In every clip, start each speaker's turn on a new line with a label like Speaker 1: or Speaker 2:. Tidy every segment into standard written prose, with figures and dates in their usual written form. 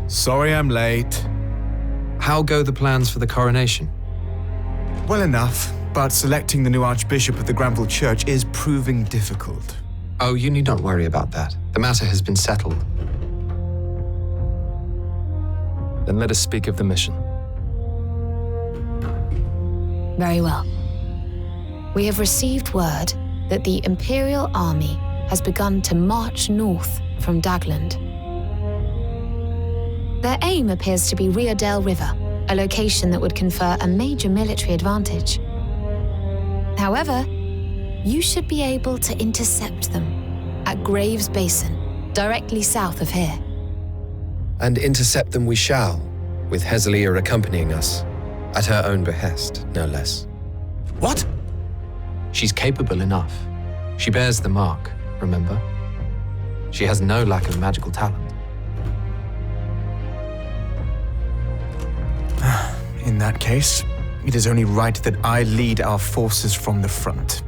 Speaker 1: Sorry I'm late.
Speaker 2: How go the plans for the coronation?
Speaker 1: Well enough, but selecting the new Archbishop of the Granville Church is proving difficult.
Speaker 2: Oh, you need not worry about that. The matter has been settled.
Speaker 3: Then let us speak of the mission.
Speaker 4: Very well. We have received word that the Imperial Army has begun to march north from Dagland. Their aim appears to be Riadel River, a location that would confer a major military advantage. However, you should be able to intercept them at Graves Basin, directly south of here.
Speaker 5: And intercept them we shall, with Hezeliah accompanying us, at her own behest, no less.
Speaker 1: What?
Speaker 2: She's capable enough. She bears the mark, remember? She has no lack of magical talent.
Speaker 1: In that case, it is only right that I lead our forces from the front.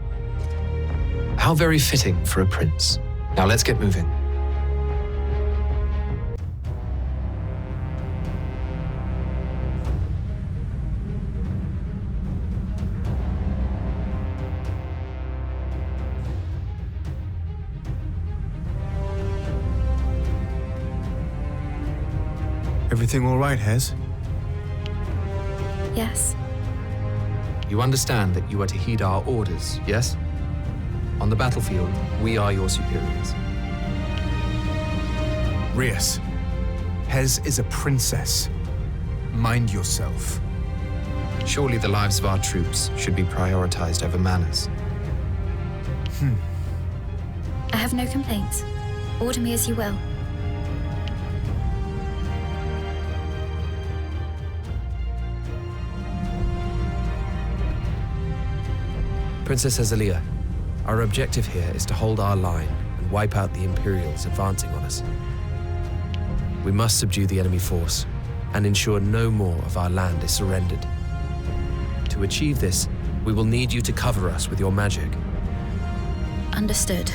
Speaker 2: How very fitting for a prince. Now let's get moving.
Speaker 1: Everything all right, Hez?
Speaker 4: Yes.
Speaker 2: You understand that you are to heed our orders, yes? On the battlefield, we are your superiors.
Speaker 1: Rias, Hez is a princess. Mind yourself.
Speaker 2: Surely the lives of our troops should be prioritized over manners.
Speaker 6: I have no complaints. Order me as you will.
Speaker 5: Princess Hezeliah, our objective here is to hold our line and wipe out the Imperials advancing on us. We must subdue the enemy force and ensure no more of our land is surrendered. To achieve this, we will need you to cover us with your magic.
Speaker 6: Understood.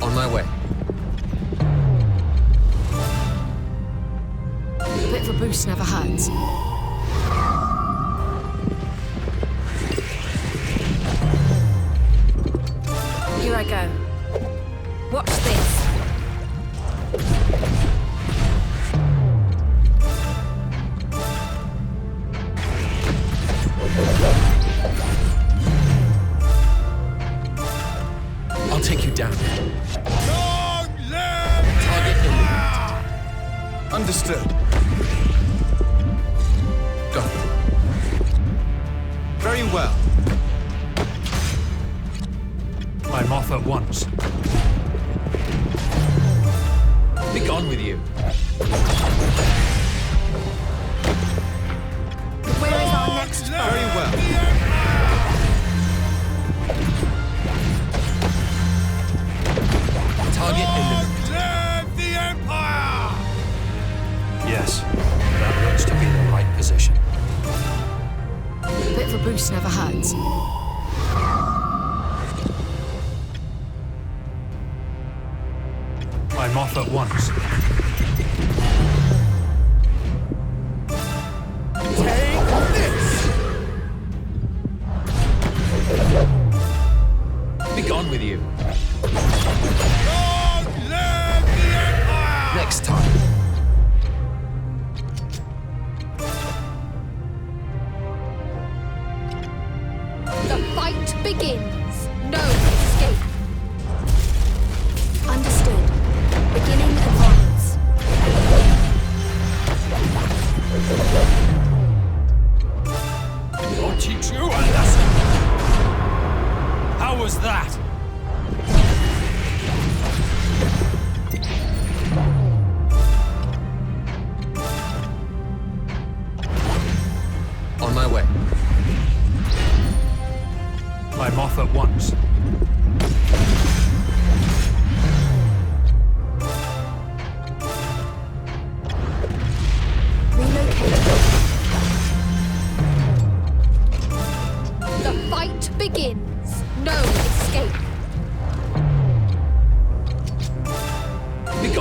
Speaker 2: On my way.
Speaker 4: A bit of a boost never hurts. Here I go. Watch this.
Speaker 5: I'll take you down.
Speaker 1: Long live
Speaker 5: Target eliminated.
Speaker 1: Understood.
Speaker 5: Go.
Speaker 1: Very well.
Speaker 7: I'm off at once.
Speaker 2: Be gone with you.
Speaker 4: Where is our next foe?
Speaker 1: Very well.
Speaker 2: Target eliminated.
Speaker 1: Live the Empire!
Speaker 7: Yes, that looks to be the right position.
Speaker 4: A bit of a boost never hurts.
Speaker 7: I'm off at once.
Speaker 1: Take this!
Speaker 2: Be gone with you.
Speaker 1: Long live the Empire!
Speaker 2: Next time.
Speaker 4: The fight begins. No escape. Understood. Beginning advance.
Speaker 7: I'll teach you a lesson. How was that?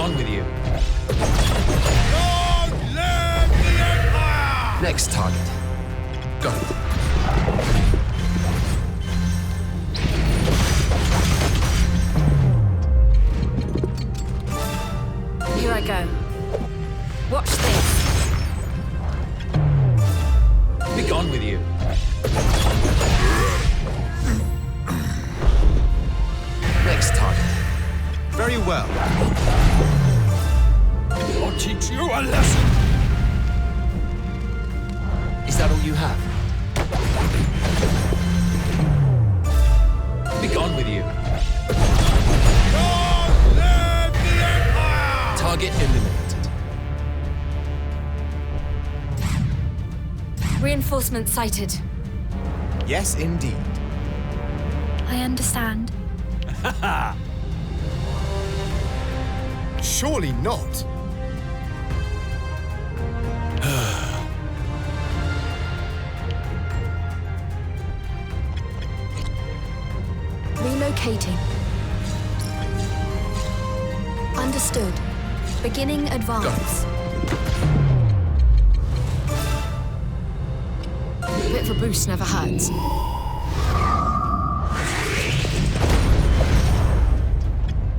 Speaker 5: gone with you.
Speaker 8: Long live the Empire!
Speaker 2: Next target. Go.
Speaker 6: Here I go. Watch this.
Speaker 5: Be gone with you.
Speaker 2: Next target.
Speaker 1: Very well.
Speaker 8: I'll teach you a lesson.
Speaker 2: Is that all you have?
Speaker 5: Be gone with you.
Speaker 8: Long live the Empire!
Speaker 5: Target eliminated.
Speaker 6: Reinforcement sighted.
Speaker 1: Yes, indeed.
Speaker 6: I understand.
Speaker 1: Surely not.
Speaker 4: Relocating. Understood. Beginning advance. A bit of a boost never hurts.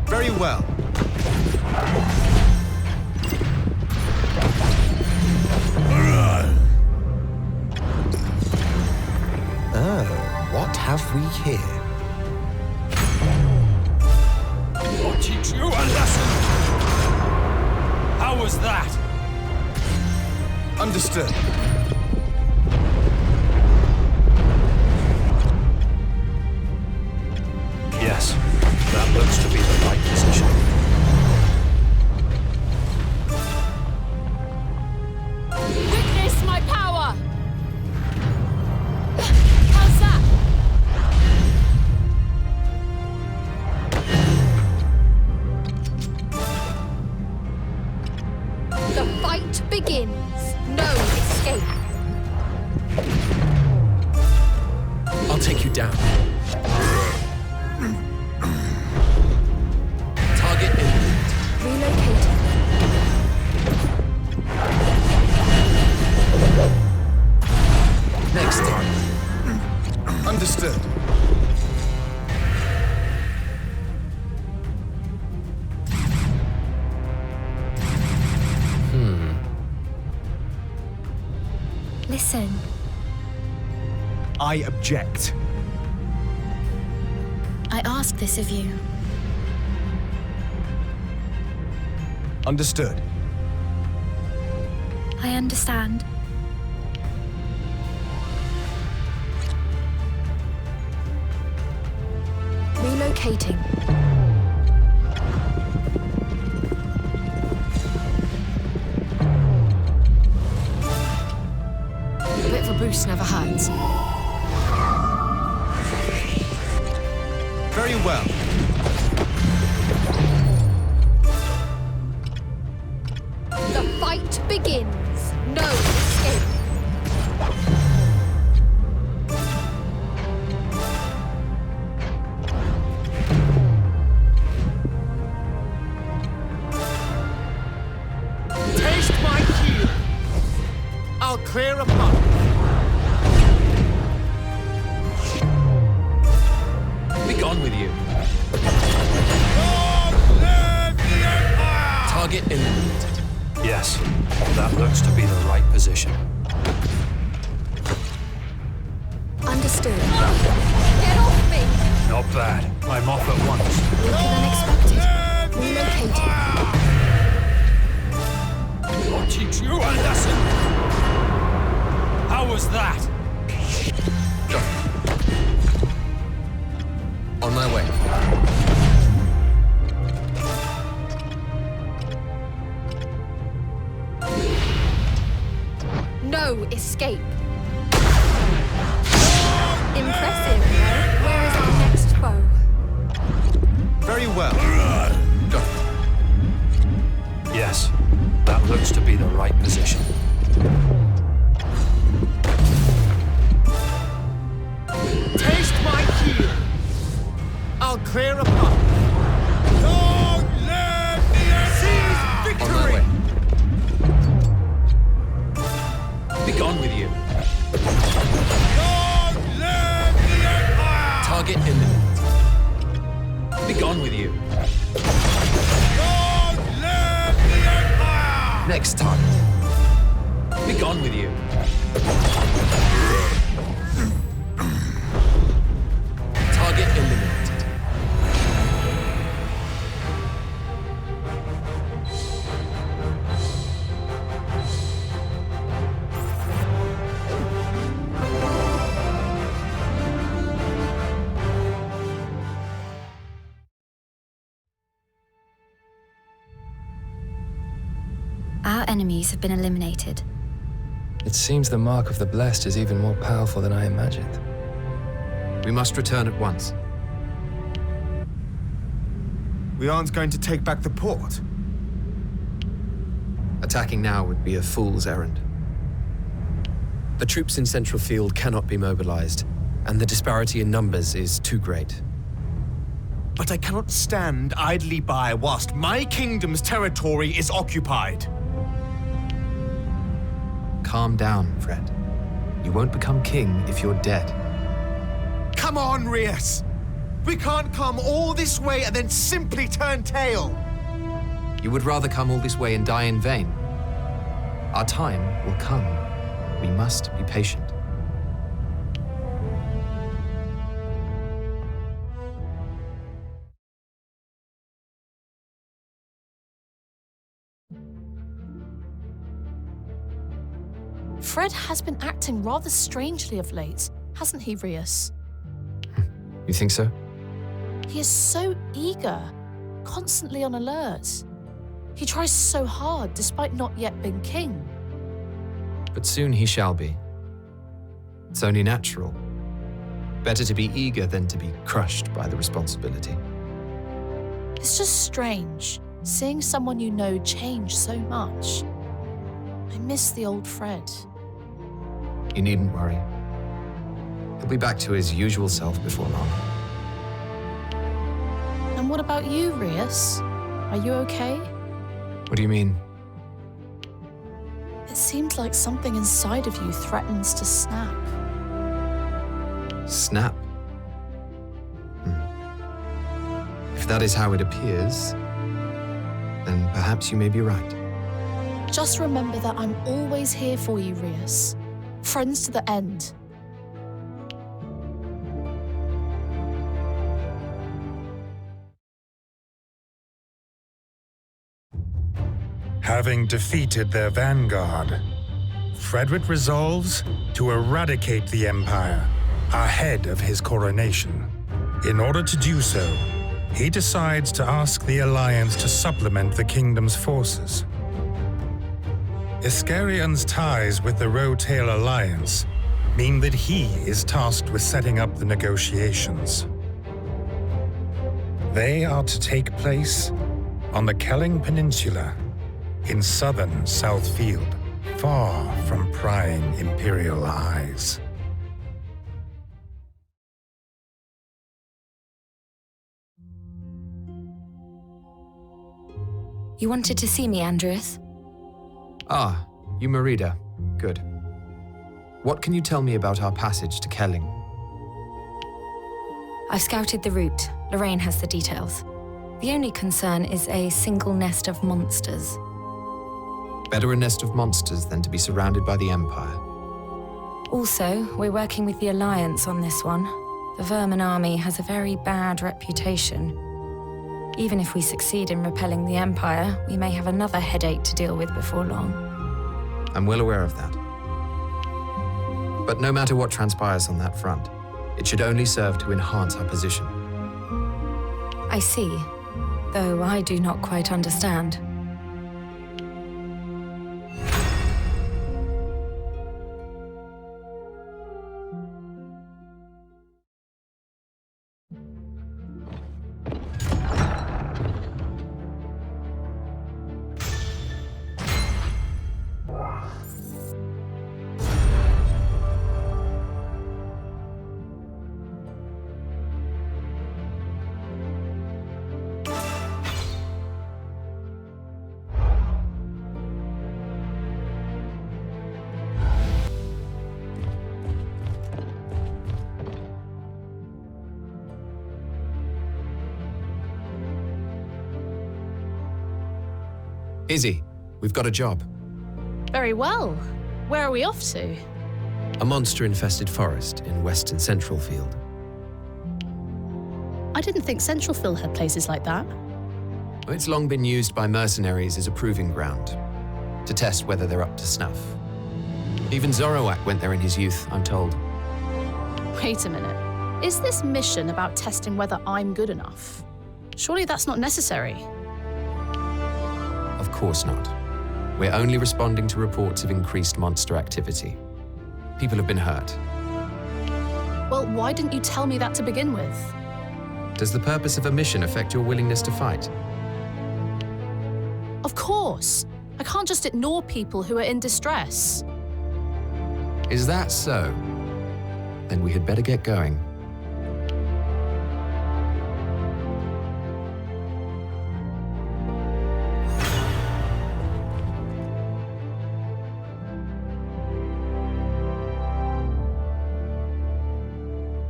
Speaker 1: Very well. What have we here?
Speaker 8: I'll teach you a lesson. How was that?
Speaker 1: Understood.
Speaker 7: Yes, that looks to be the right position.
Speaker 6: Witness my power! How's that? The fight begins. No escape.
Speaker 5: I'll take you down. Target eliminated.
Speaker 4: Relocating.
Speaker 2: Next target.
Speaker 1: Understood.
Speaker 6: Listen.
Speaker 1: I object.
Speaker 6: I ask this of you.
Speaker 1: Understood.
Speaker 6: I understand.
Speaker 4: Relocating. A bit of a boost never hurts.
Speaker 1: Very well.
Speaker 6: The fight begins. No escape.
Speaker 1: Taste my heel. I'll clear a path.
Speaker 5: Be gone with you.
Speaker 8: Long live the Empire!
Speaker 5: Target eliminated.
Speaker 7: Yes, that looks to be the right position.
Speaker 4: Understood.
Speaker 6: Get off me!
Speaker 7: Not bad. I'm off at once.
Speaker 4: Weaker than expected. Relocating.
Speaker 8: I'll teach you a lesson. How was that?
Speaker 2: Go. On my way.
Speaker 6: No escape. Impressive, no? Where is our next foe?
Speaker 1: Very well.
Speaker 2: Go.
Speaker 7: Yes, that looks to be the right position.
Speaker 1: Taste my heel. I'll clear a path.
Speaker 8: Long live the Empire!
Speaker 2: Next target. Be gone with you. Target eliminated.
Speaker 6: Our enemies have been eliminated.
Speaker 3: It seems the mark of the blessed is even more powerful than I imagined.
Speaker 2: We must return at once.
Speaker 1: We aren't going to take back the port.
Speaker 2: Attacking now would be a fool's errand.
Speaker 5: The troops in Central Field cannot be mobilized, and the disparity in numbers is too great.
Speaker 1: But I cannot stand idly by whilst my kingdom's territory is occupied.
Speaker 2: Calm down, Fred. You won't become king if you're dead.
Speaker 1: Come on, Rias! We can't come all this way and then simply turn tail!
Speaker 2: You would rather come all this way and die in vain. Our time will come. We must be patient.
Speaker 9: Fred has been acting rather strangely of late, hasn't he, Rias?
Speaker 2: You think so?
Speaker 9: He is so eager, constantly on alert. He tries so hard despite not yet being king.
Speaker 2: But soon he shall be. It's only natural. Better to be eager than to be crushed by the responsibility.
Speaker 9: It's just strange, seeing someone you know change so much. I miss the old Fred.
Speaker 2: You needn't worry. He'll be back to his usual self before long.
Speaker 9: And what about you, Rias? Are you okay?
Speaker 2: What do you mean?
Speaker 9: It seems like something inside of you threatens to snap.
Speaker 2: Snap? If that is how it appears, then perhaps you may be right.
Speaker 9: Just remember that I'm always here for you, Rias. Friends to the end.
Speaker 10: Having defeated their vanguard, Frederick resolves to eradicate the Empire ahead of his coronation. In order to do so, he decides to ask the Alliance to supplement the kingdom's forces. Iskarion's ties with the Rotail Alliance mean that he is tasked with setting up the negotiations. They are to take place on the Kelling Peninsula in southern South Field, far from prying Imperial eyes.
Speaker 6: You wanted to see me, Andreas?
Speaker 2: Ah, Umarida. Good. What can you tell me about our passage to Kelling?
Speaker 6: I've scouted the route. Lorraine has the details. The only concern is a single nest of monsters.
Speaker 2: Better a nest of monsters than to be surrounded by the Empire.
Speaker 6: Also, we're working with the Alliance on this one. The Vermin army has a very bad reputation. Even if we succeed in repelling the Empire, we may have another headache to deal with before long.
Speaker 2: I'm well aware of that. But no matter what transpires on that front, it should only serve to enhance our position.
Speaker 6: I see, though I do not quite understand.
Speaker 2: Izzy, We've got a job.
Speaker 9: Very well. Where are we off to?
Speaker 5: A monster-infested forest in western Central Field.
Speaker 9: I didn't think Central Field had places like that.
Speaker 2: It's long been used by mercenaries as a proving ground, to test whether they're up to snuff. Even Zoruaq went there in his youth, I'm told.
Speaker 9: Wait a minute. Is this mission about testing whether I'm good enough? Surely that's not necessary.
Speaker 2: Of course not. We're only responding to reports of increased monster activity. People have been hurt.
Speaker 9: Well, why didn't you tell me that to begin with?
Speaker 2: Does the purpose of a mission affect your willingness to fight?
Speaker 9: Of course. I can't just ignore people who are in distress.
Speaker 2: Is that so? Then we had better get going.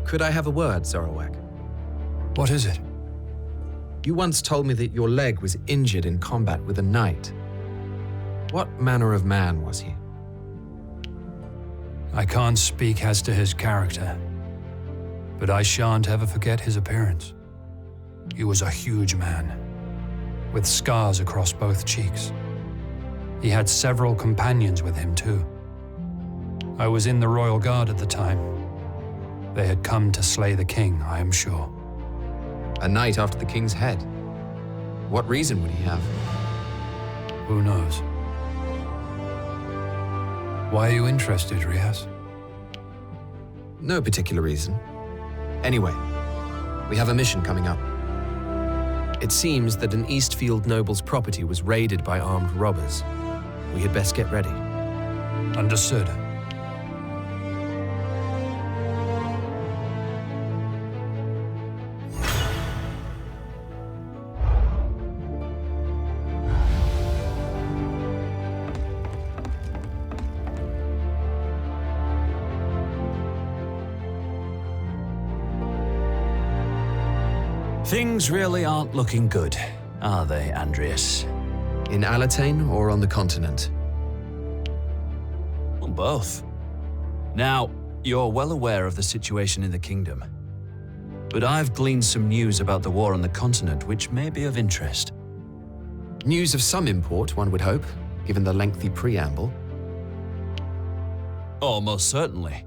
Speaker 2: Could I have a word, Zoruaq?
Speaker 7: What is it?
Speaker 2: You once told me that your leg was injured in combat with a knight. What manner of man was he?
Speaker 7: I can't speak as to his character, but I shan't ever forget his appearance. He was a huge man, with scars across both cheeks. He had several companions with him too. I was in the Royal Guard at the time. They had come to slay the king, I am sure.
Speaker 2: A knight after the king's head? What reason would he have?
Speaker 7: Who knows? Why are you interested, Rias?
Speaker 2: No particular reason. Anyway, we have a mission coming up. It seems that an Eastfield noble's property was raided by armed robbers. We had best get ready.
Speaker 7: Understood.
Speaker 11: Things really aren't looking good, are they, Andreas?
Speaker 2: In Alatane or on the continent?
Speaker 11: Well, both. Now, you're well aware of the situation in the kingdom. But I've gleaned some news about the war on the continent which may be of interest.
Speaker 2: News of some import, one would hope, given the lengthy preamble.
Speaker 11: Oh, most certainly.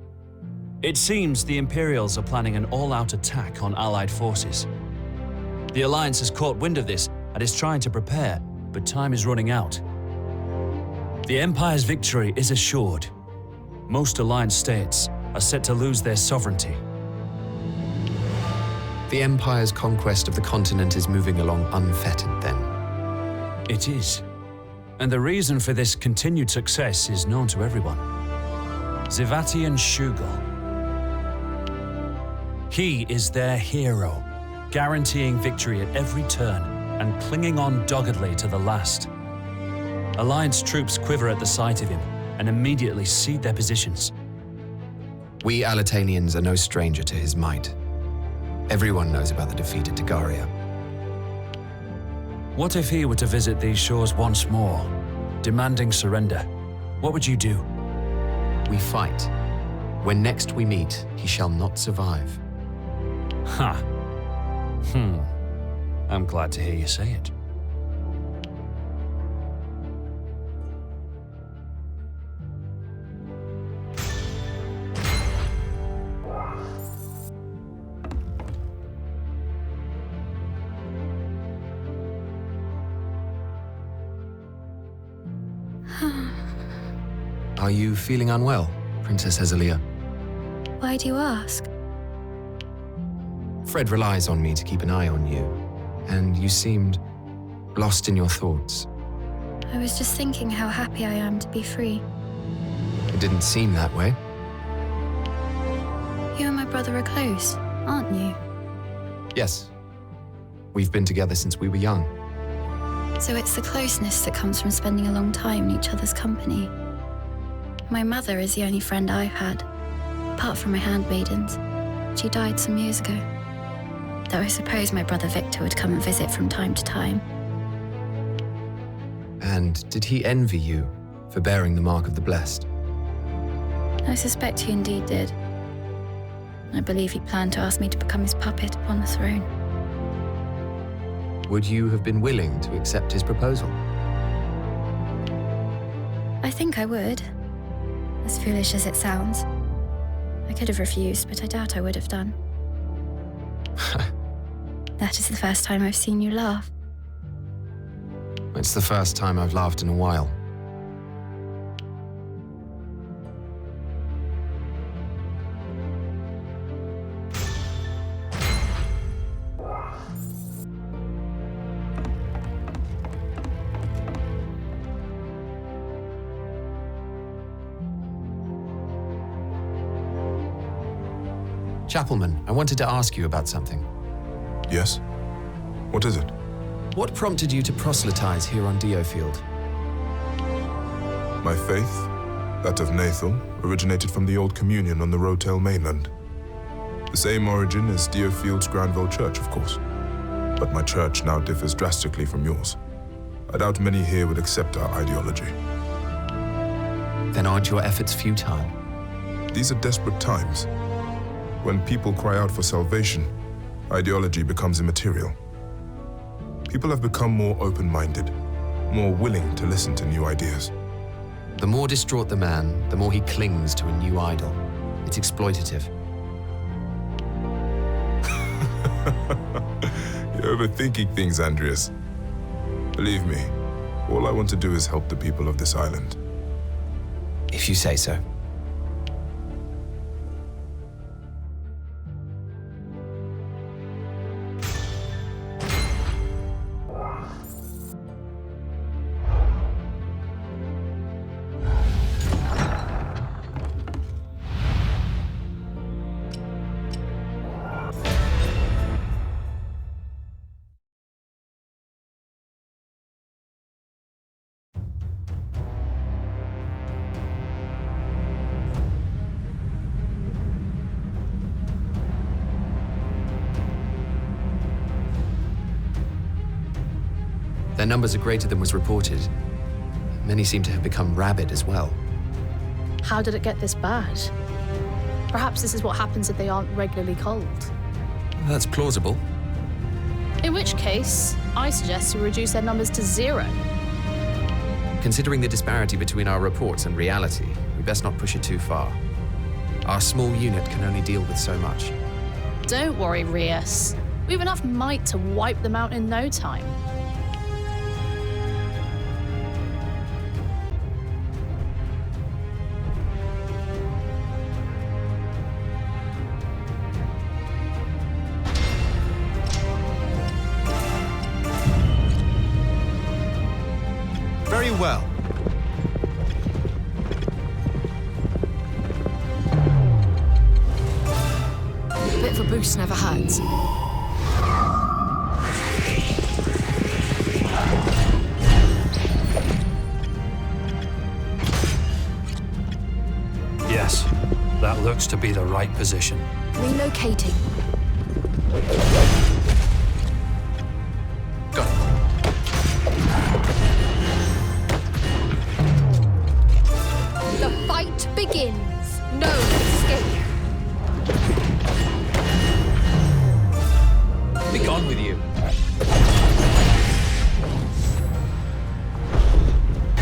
Speaker 11: It seems the Imperials are planning an all-out attack on Allied forces. The Alliance has caught wind of this and is trying to prepare, but time is running out. The Empire's victory is assured. Most Alliance states are set to lose their sovereignty.
Speaker 2: The Empire's conquest of the continent is moving along unfettered, then?
Speaker 11: It is. And the reason for this continued success is known to everyone. Zivatian Shugal. He is their hero, guaranteeing victory at every turn and clinging on doggedly to the last. Alliance troops quiver at the sight of him and immediately cede their positions.
Speaker 2: We Alatanians are no stranger to his might. Everyone knows about the defeat at Tagaria.
Speaker 11: What if he were to visit these shores once more, demanding surrender? What would you do?
Speaker 2: We fight. When next we meet, he shall not survive.
Speaker 11: Ha! I'm glad to hear you say it.
Speaker 2: Are you feeling unwell, Princess Hezeliah?
Speaker 4: Why do you ask?
Speaker 2: Fred relies on me to keep an eye on you, and you seemed lost in your thoughts.
Speaker 4: I was just thinking how happy I am to be free.
Speaker 2: It didn't seem that way.
Speaker 4: You and my brother are close, aren't you?
Speaker 2: Yes. We've been together since we were young.
Speaker 4: So it's the closeness that comes from spending a long time in each other's company. My mother is the only friend I've had, apart from my handmaidens. She died some years ago. Though I suppose my brother Victor would come and visit from time to time.
Speaker 2: And did he envy you for bearing the mark of the blessed?
Speaker 12: I suspect he indeed did. I believe he planned to ask me to become his puppet upon the throne.
Speaker 2: Would you have been willing to accept his proposal?
Speaker 12: I think I would. As foolish as it sounds. I could have refused, but I doubt I would have done. That is the first time I've seen you laugh.
Speaker 2: It's the first time I've laughed in a while. Chappleman, I wanted to ask you about something.
Speaker 13: Yes? What is it?
Speaker 2: What prompted you to proselytize here on DioField?
Speaker 13: My faith, that of Nathal, originated from the Old Communion on the Repel mainland. The same origin as DioField's Granville Church, of course. But my church now differs drastically from yours. I doubt many here would accept our ideology.
Speaker 2: Then aren't your efforts futile?
Speaker 13: These are desperate times. When people cry out for salvation, ideology becomes immaterial. People have become more open-minded, more willing to listen to new ideas.
Speaker 2: The more distraught the man, the more he clings to a new idol. It's exploitative.
Speaker 13: You're overthinking things, Andreas. Believe me, all I want to do is help the people of this island.
Speaker 2: If you say so. Their numbers are greater than was reported. Many seem to have become rabid as well.
Speaker 9: How did it get this bad? Perhaps this is what happens if they aren't regularly culled.
Speaker 2: That's plausible.
Speaker 9: In which case, I suggest we reduce their numbers to 0.
Speaker 2: Considering the disparity between our reports and reality, we best not push it too far. Our small unit can only deal with so much.
Speaker 9: Don't worry, Rias. We have enough might to wipe them out in no time.
Speaker 1: Very well.
Speaker 4: A bit of a boost never hurts.
Speaker 7: Yes, that looks to be the right position.
Speaker 4: Relocating.
Speaker 2: Got it.
Speaker 4: The fight begins. No escape.
Speaker 2: Be gone with you.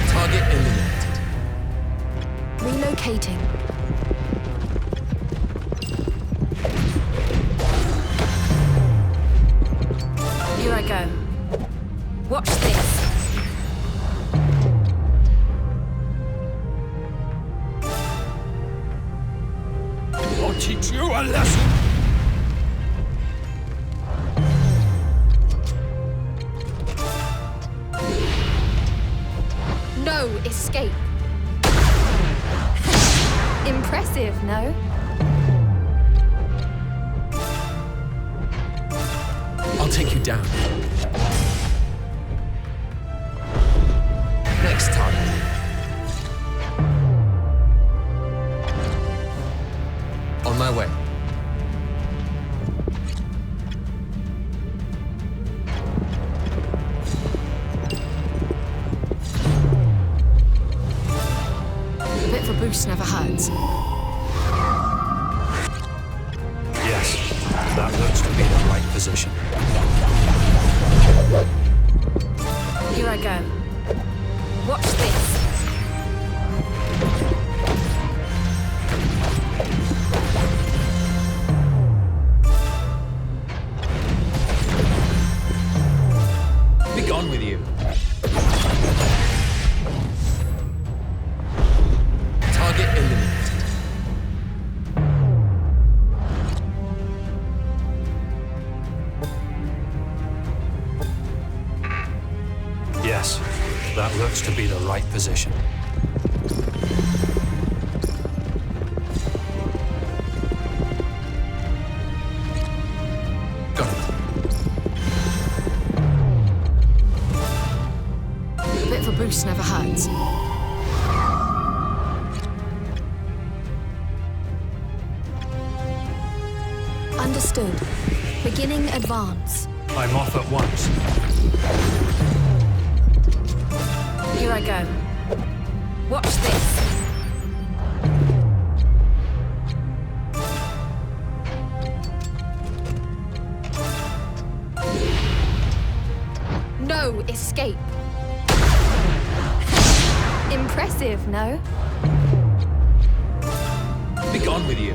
Speaker 2: Target eliminated.
Speaker 4: Relocating.
Speaker 6: Here I go. Watch this.
Speaker 8: I'll teach you a lesson!
Speaker 4: No escape. Impressive, no?
Speaker 2: I'll take you down. Next target. On my way.
Speaker 4: boost never hurts.
Speaker 7: Yes, that looks to be the right position.
Speaker 6: Here I go. Watch this.
Speaker 5: Be gone with you. Target eliminated.
Speaker 7: Yes, that looks to be the right position.
Speaker 5: Got it.
Speaker 4: A bit of a boost never hurts. Understood. Beginning advance.
Speaker 7: I'm off at once.
Speaker 6: Here I go. Watch this.
Speaker 4: No escape. Impressive, no?
Speaker 5: Be gone with you.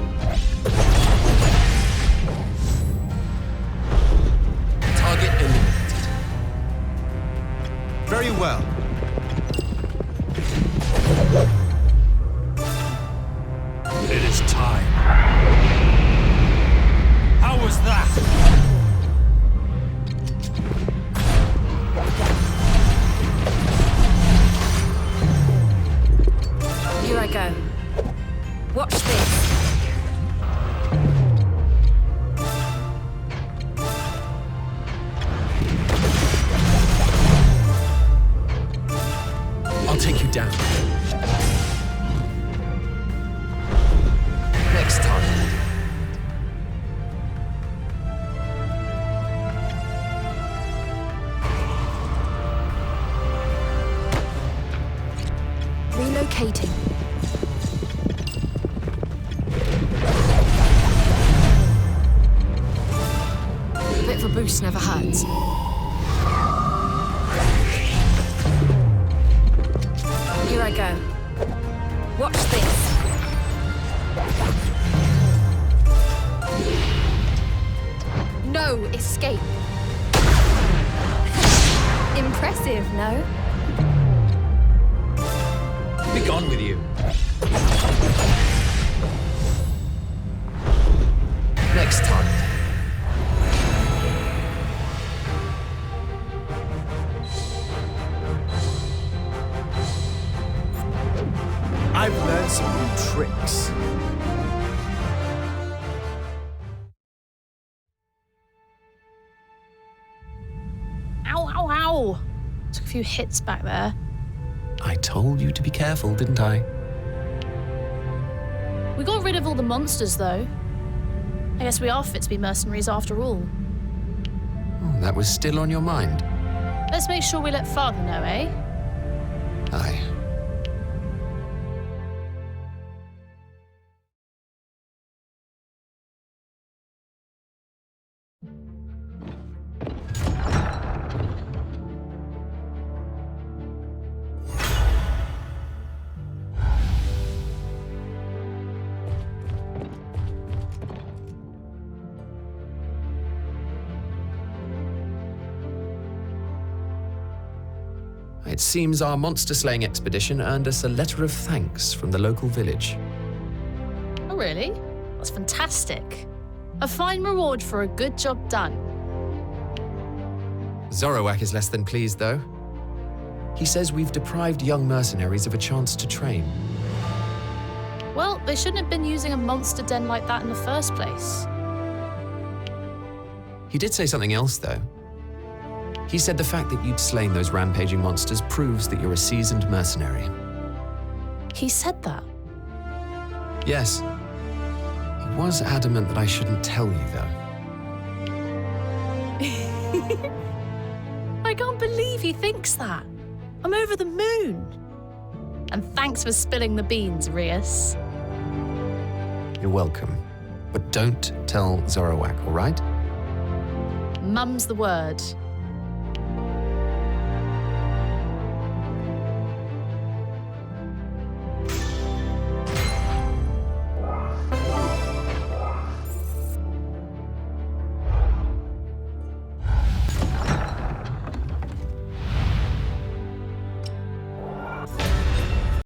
Speaker 5: Target eliminated.
Speaker 1: Very well.
Speaker 7: It is time. How was that?
Speaker 6: Here I go. Watch this.
Speaker 5: I'll take you down. Next time.
Speaker 4: Relocating. A bit of a boost never hurts.
Speaker 6: Here I go. Watch this.
Speaker 4: No escape. Impressive, no?
Speaker 5: Be gone with you. Next time.
Speaker 1: I've learned some new tricks.
Speaker 9: Ow, ow, ow. Took a few hits back there.
Speaker 2: I told you to be careful, didn't I?
Speaker 9: We got rid of all the monsters, though. I guess we are fit to be mercenaries after all.
Speaker 2: Oh, that was still on your mind.
Speaker 9: Let's make sure we let Father know, eh?
Speaker 2: Aye. It seems our monster-slaying expedition earned us a letter of thanks from the local village.
Speaker 9: Oh, really? That's fantastic. A fine reward for a good job done.
Speaker 2: Zoruaq is less than pleased, though. He says we've deprived young mercenaries of a chance to train.
Speaker 9: Well, they shouldn't have been using a monster den like that in the first place.
Speaker 2: He did say something else, though. He said the fact that you'd slain those rampaging monsters proves that you're a seasoned mercenary.
Speaker 9: He said that?
Speaker 2: Yes. He was adamant that I shouldn't tell you, though.
Speaker 9: I can't believe he thinks that. I'm over the moon. And thanks for spilling the beans, Rias.
Speaker 2: You're welcome. But don't tell Zoruaq, all right?
Speaker 9: Mum's the word.